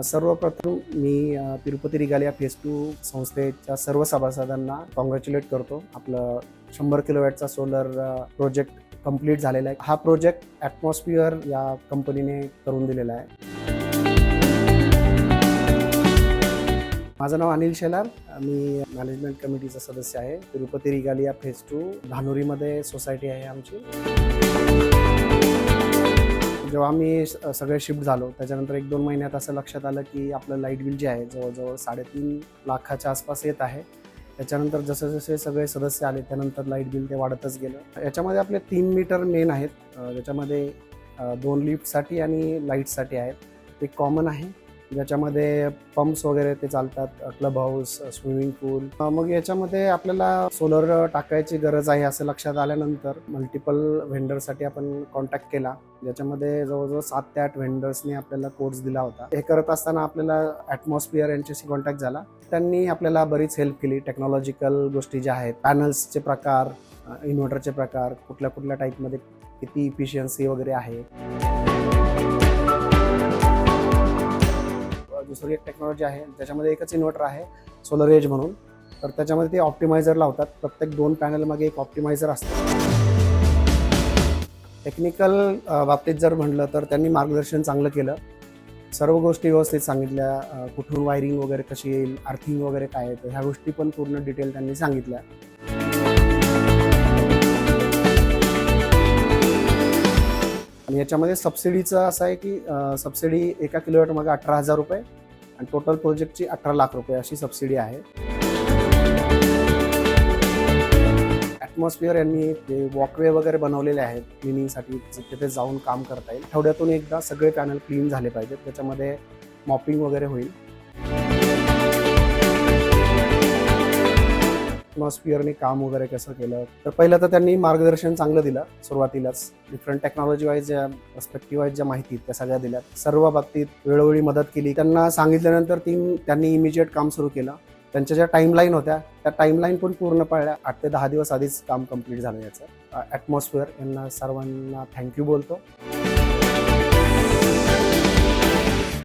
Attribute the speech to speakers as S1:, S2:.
S1: सर्वप्रथम मी Tirupati regalia phase 2 संस्थेच्या सर्व सभासदांना कॉंग्रॅच्युलेट करतो. आपलं 100 किलोवॅटचा सोलर प्रोजेक्ट कंप्लीट झालेला आहे. हा प्रोजेक्ट ॲटमॉस्फिअर या कंपनीने करून दिलेला आहे. माझं नाव अनिल शेलार. मी मॅनेजमेंट कमिटीचा सदस्य आहे. तिरुपती रिगालिया फेज 2 धानुरीमध्ये सोसायटी आहे आमची. जेव्हा आम्ही सगळे शिफ्ट झालो त्याच्यानंतर 1-2 महिन्यात असं लक्षात आलं की आपलं लाईट बिल जे आहे जवळजवळ 3.5 लाखाच्या आसपास येत आहे. त्याच्यानंतर जसे जसे सगळे सदस्य आले त्यानंतर लाईट बिल ते वाढतच गेलं. याच्यामध्ये आपले 3 मीटर मेन आहेत. ज्याच्यामध्ये 2 लिफ्टसाठी आणि लाईटसाठी आहेत. ते कॉमन आहे, ज्याच्यामध्ये पंप्स वगैरे ते चालतात, क्लब हाऊस, स्विमिंग पूल. मग याच्यामध्ये आपल्याला सोलर टाकायची गरज आहे असं लक्षात आल्यानंतर मल्टिपल व्हेंडरसाठी आपण कॉन्टॅक्ट केला, ज्याच्यामध्ये जवळजवळ 7 ते 8 व्हेंडर्सनी आपल्याला कोर्स दिला होता. हे करत असताना आपल्याला ॲटमॉस्फिअर यांच्याशी कॉन्टॅक्ट झाला. त्यांनी आपल्याला बरीच हेल्प केली. टेक्नॉलॉजिकल गोष्टी ज्या आहेत, पॅनल्सचे प्रकार, इन्व्हर्टरचे प्रकार, कुठल्या कुठल्या टाईपमध्ये किती इफिशियन्सी वगैरे आहे. दुसरी एक टेक्नॉलॉजी आहे त्याच्यामध्ये एकच इन्व्हर्टर आहे, सोलर एज म्हणून. तर त्याच्यामध्ये ते ऑप्टिमायझर लावतात. प्रत्येक 2 पॅनलमागे एक ऑप्टिमायझर असतं. टेक्निकल बाबतीत जर म्हटलं तर त्यांनी मार्गदर्शन चांगलं केलं. सर्व गोष्टी व्यवस्थित सांगितल्या. कुठून वायरिंग वगैरे कशी येईल, अर्थिंग वगैरे काय आहे, ह्या गोष्टी पण पूर्ण डिटेल त्यांनी सांगितल्या. आणि याच्यामध्ये सबसिडीचं असं आहे की सबसिडी 1 किलोवॅट मागे 18,000 रुपये आणि टोटल प्रोजेक्टची 18 लाख रुपये अशी सबसिडी आहे. ॲटमॉस्फिअर यांनी जे वॉकवे वगैरे बनवलेले आहेत क्लिनिंगसाठी, तिथे जाऊन काम करता येईल. आठवड्यातून एकदा सगळे पॅनल क्लीन झाले पाहिजेत. त्याच्यामध्ये मॉपिंग वगैरे होईल. ॲटमॉस्फिअरने काम वगैरे कसं केलं तर पहिलं तर त्यांनी मार्गदर्शन चांगलं दिलं. सुरुवातीलाच डिफरंट टेक्नॉलॉजी वाईज ज्या पर्स्पेक्टिव्ह वाईज ज्या माहिती त्या सगळ्या दिल्या. सर्व बाबतीत वेळोवेळी मदत केली. त्यांना सांगितल्यानंतर त्यांनी इमिजिएट काम सुरू केलं. त्यांच्या ज्या टाईमलाईन होत्या त्या टाईमलाईन पण पूर्ण पाळल्या. 8 ते 10 दिवस आधीच काम कंप्लीट झालं याचं. ॲटमॉस्फिअर यांना सर्वांना थँक्यू बोलतो.